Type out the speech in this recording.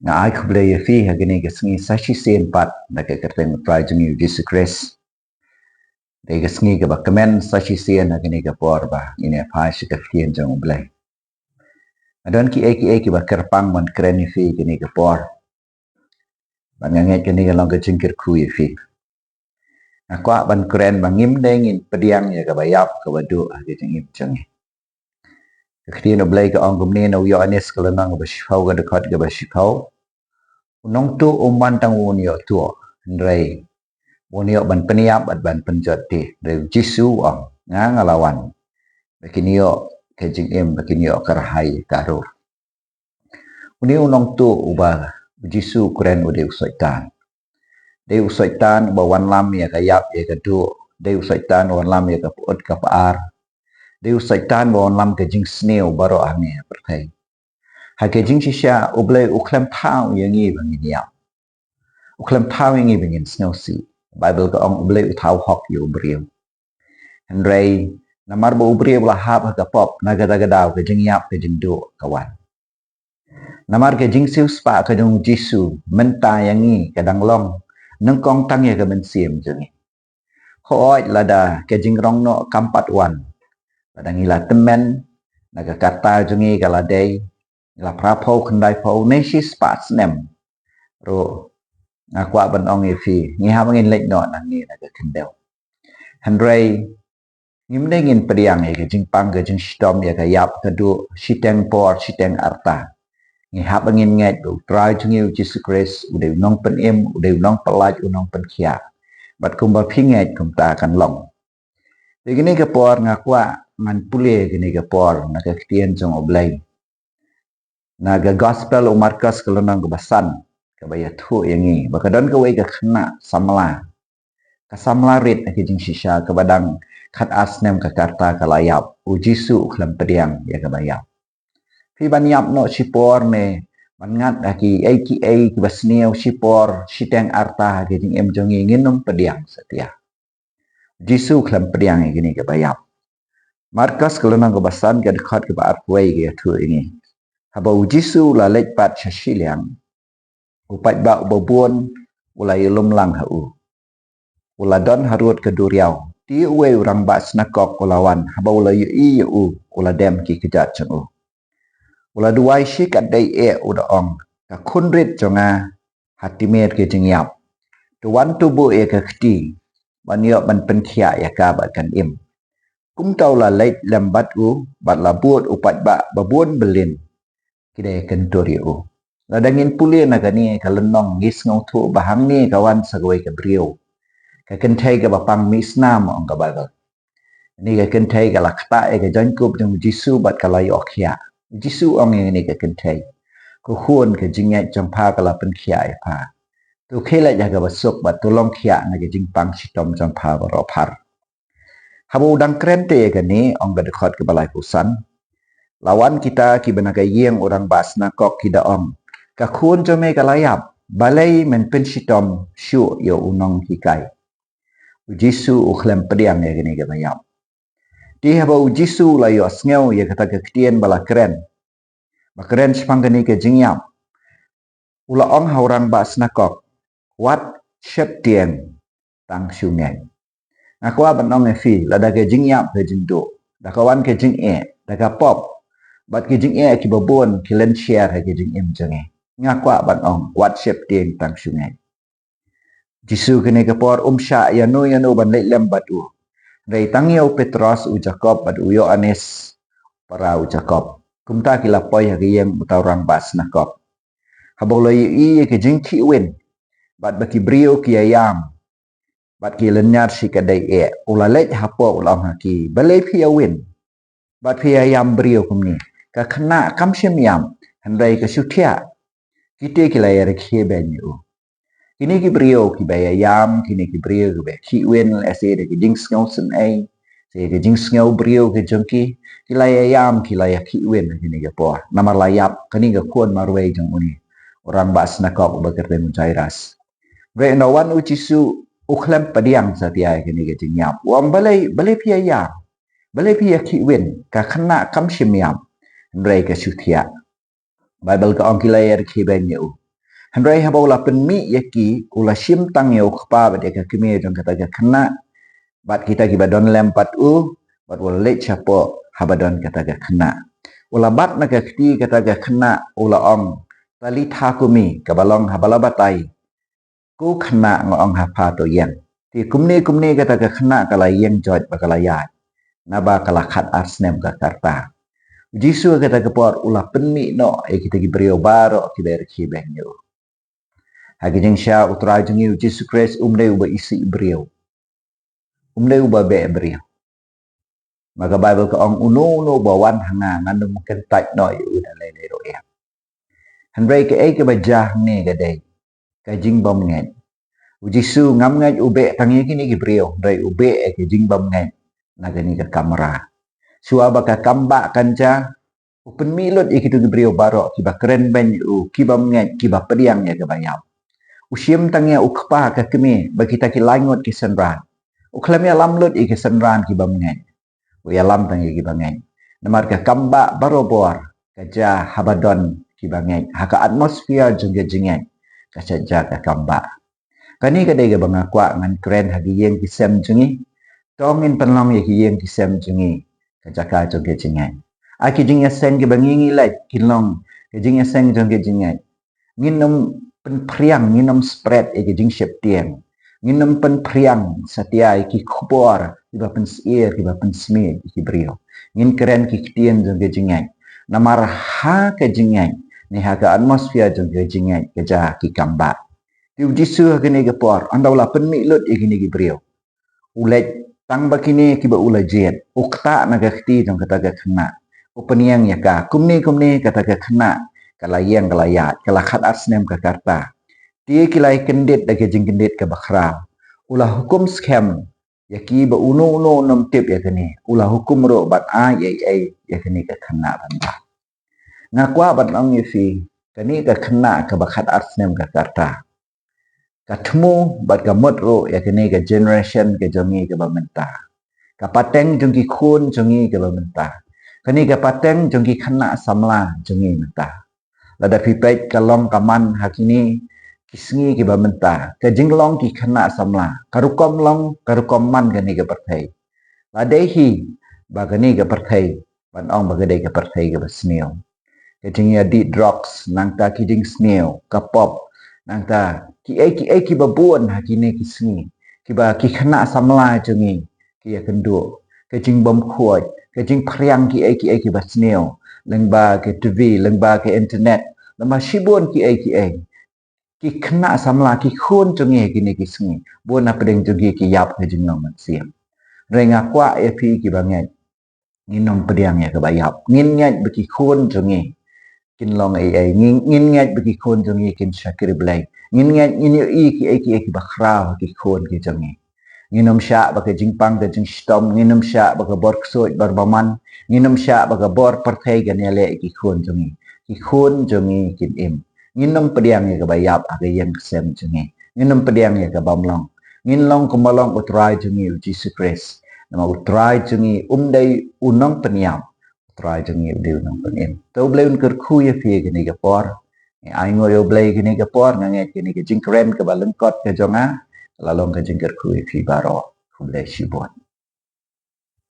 nga ai khublay fi hagini gasngi sashi sen pat naka kerteng try jungi Jesus Christ de gasngi ga bakamen sashi sen hagini ga por ba ine phai shikatien jong blay adon ki eki ba kerpang man kreni fi gini ga por ban nganget gini ga long ga jingkir khu fi akwa ban kren bangim dengin pediang ya ga bayap ka wadu hagi jingim jangi kretien oblay ga ong gumni no yo anes kalanang ba shifau ga dekat ga ba shifau unong tu umman tang unio tu ndrei unio ban peniap at ban penjot ti de jisu ong ngalawan bekinio kejing em bekinio karhai karo uni unong tu uba jisu kren ude usaitan de usaitan ba wan lam ya kayap ya kadu de usaitan wan lam ya kaput kapar de usaitan ba wan lam kejing sneo baro ane perthai ha kejing shisha ublai uklam thau yangi banginia uklam thau yangi bangin snow sea Bible ka ong ublay utaw hok yu ubriyo. Henry, namar bo ubriyo wala hap ka pop nagadagadaw ka jing yap ka jing do kawan. Namar ka jing siw spa ka jing jisu menta yangi kadang long nang kong tang ya ka mensim jungi. Hoy lada ka jing rong no kampat wan. Ladang ila temen nagakata jungi kaladay ila prapo kendai po neshi spa snem. Ro akwa ban ong ifi ngi hamangin lek no nang ni naga kendel Henry ngimdengin Pdiang ya ke jing pang ke jing stom ya ka yap kadu siteng por siteng arta ngi hamangin nget bu try jungi Jesus Christ ude nong pen em ude nong pelaj unong pen kia bat kumba pinget kumta kan long begini ke por ngakwa ngan pule gini ke por naga ketien jong oblay naga gospel o markas kelonang kebasan kabaya thu yangi bakadon ka wei ka khna samla ka samla rit ke jing shisha ka badang khat asnem ka karta ka layap u jisu khlam Pdiang ya ka bayap fi ban yap no sipor ne mangat aki ki basneo sipor siteng arta ke jing em jongi nginom Pdiang setia jisu khlam Pdiang gini ka bayap markas kelonang kebasan ka dekat ke baat wei ke thu ini haba u jisu la lek pat shashiliang upat ba bobuon ulai lum lang hau uladon harut keduriau ti uwe urang ba snakok ulawan haba ulai i u uladem ki kejat chang ula duai shik adai e udaong ka kunrit jonga hatimer ke jengyap tuan tubu e ka khti banyo ban penkhia ya ka ba kan im kum tau la leit lambat u bat labut upat ba babun belin kide kenturi u ladangin puli na gani kalenong ngis ngau thu bahang ni kawan sagway ka brio ka kentai ka bapang misnam ong ka bagal ni ka kentai ka lakta e ka jankup jong jisu bat kalay okhya jisu ong ni ka kentai ko khun ka jingat jampa kala pen khya e pa tu khela jaga basuk bat tulong khya na ka jingpang sitom jampa baro par habu dang krente ka ni ong ka dekhot ka balai pusan lawan kita ki benaga yeng orang basna kok kida om ka khun jome ka layap balai men pensitom shu yo unong hikai jisu ukhlem Pdiang ya gini ka bayap di haba jisu la yo sneu ya kata ka ktien bala kren bakren spang gani ka jingyap ula ong haurang basna kok wat Pdiang tang shungen akwa banong fi la da ka jingyap ka jindo da kawan ka jing e da ka pop bat ki jing e ki babon ki len share ha ki jing em jange ngakwa ban ong WhatsApp ting tang sungai jisu kene ke por sha ya no ban le lem batu rei tang yo Petros u Jacob bat u yo anes para u Jacob kumta ki lapoi ha yeng utawrang bas na kop habolo i ke jing ki wen bat ba ki brio ki ayam bat ki lenyar si kadai e ulale hapo ulang ha ki bale pi wen bat pi ayam brio kumni ka khna kam shem yam handai ka suthia kita kilaya rekhe benyu kini ki brio ki bayayam kini ki brio ki be ki wen ase de ki ding snow sen ai se ki ding snow brio ki jongki kilaya yam kilaya ki wen kini ke po namar layap kini ke kon marwei jong uni orang bas nakok bakerte muncairas re no wan ucisu ukhlam Pdiang satia kini ke jinyap wam balai pia ya balai pia ki wen ka khna kam shim yam re ke suthia Bible ka ong kilaya rekhe benyu Handrai haba ula penmi yaki ula sim tang ya ukpa ba deka kemi jong kata ga kena bat kita ki badon lempat bat ula le chapo habadon kata ga kena. Ula bat na ga kti kata ga kena ula ong tali thakumi kabalong habala batai ku kena ngong hapa to yang. Ti kumni kata ga kena kala yang jot bakala yat. Naba kala khat arsnem ka karta. Jisu kata ga por ula penmi no e kita ki brio baro ki ber ki benyo. Hagi jeng sya utrai jeng Yesus Kristus umdai uba isi brio. Umdai uba be brio. Maka Bible ka ong uno bawan hanga ngandung mungkin tak no yu da le le ro ya. Handrai ke ke bajah ni ga dai. Ka jing bom ngai. Jisu ngam ngai ube tangi kini ki brio. Handrai ube ke jing bom ngai. Naga ni ka kamera. Suwa baka kamba kanca upen milut ikitu ki brio baro kiba keren ben u kiba ngai kiba Pdiang ya ke bayam. Usiam tangnya ukpa ka kemi bagi kita ki langot ki senran. Uklamia lamlut ki senran ki bamngai. Uya lam tangnya ki bangai. Namar ka kamba barobor kaja habadon ki bangai. Haka atmosfer jengge jengai. Kasaja ka kamba. Kani ka dega bangakwa ngan keren hagi yeng ki sem jengi. Tongin penlong ki yeng ki sem jengi. Kajaka jengge jengai. Aki jengya sen ki bangingi lai kinlong. Kajengya sen jengge jengai. Nginum pen priang nginum spread ege jing shep tiang nginum pen priang satia iki kubor iba pen sier iba pen sme iki brio ngin keren ki tien jong ge jingai namar ha ke jingai ni ha ka atmosphere jong ge jingai ke ja ki kamba ti jisu ha ne ge por andaula pen mi lut iki ni ge brio ulet tang bakini ki ba ula jet ukta na ge ti jong kata ge khna upeniang ya ka kumni kata ge khna kalayang kalayat kalakhat arsnem ka karta dia kilai kendit dage jing kendit ka bakra ulah hukum scam yaki ba uno nom tip ya kini ulah hukum ro bat ai ya kini ka khana banda ngakwa bat ong yifi kani ka khana ka bakhat arsnem ka karta katmu bat ka mot ro ya kini ka generation ka jongi ka bamenta ka pateng jongi khun jongi ka bamenta kani ka pateng jongi khana samla jongi menta lada pipet kalong kaman hakini kisngi ki bamenta ka jinglong ki khana samla karukom long karukom man gani ga perthai ladehi bagani ga perthai ban ong bagade ga perthai ga basneo ka jingya di drugs nangta ki jing sneo ka pop nangta ki babun hakini kisngi ki ba ki khana samla jungi ki ya kendu ka jing bom khoi ka jing phriang ki basneo lengba ke tv lengba ke internet lama shibon ki ki kena samla ki khun chungi kini ki sngi bon apdeng jogi ki yap ke jinong man siam renga kwa e phi ki bangai nginom Pdiang ya ke bayap ngin ngat beki khun chungi kin long ngin ngat beki khun chungi kin shakir blai ngin ngat ki bakhra ki khun ki chungi nginom sya baka jingpang ke jing stom nginom sya baka bor ksoi barbaman nginom sya baka bor parthai ganele ki khun chungi kin im nginom Pdiang ya kabayap aga yang sem jengi nginom Pdiang ya kabamlong nginlong kumalong utrai jengi Jesus Christ nama utrai jengi umdai unong peniam utrai jengi umdai unong penim tau blai unker khu ya fi gini gapor ai ngor yo blai gini gapor ngange gini ke jingkren ke balengkot ke jonga lalong ke jingker khu ya fi baro blai shibon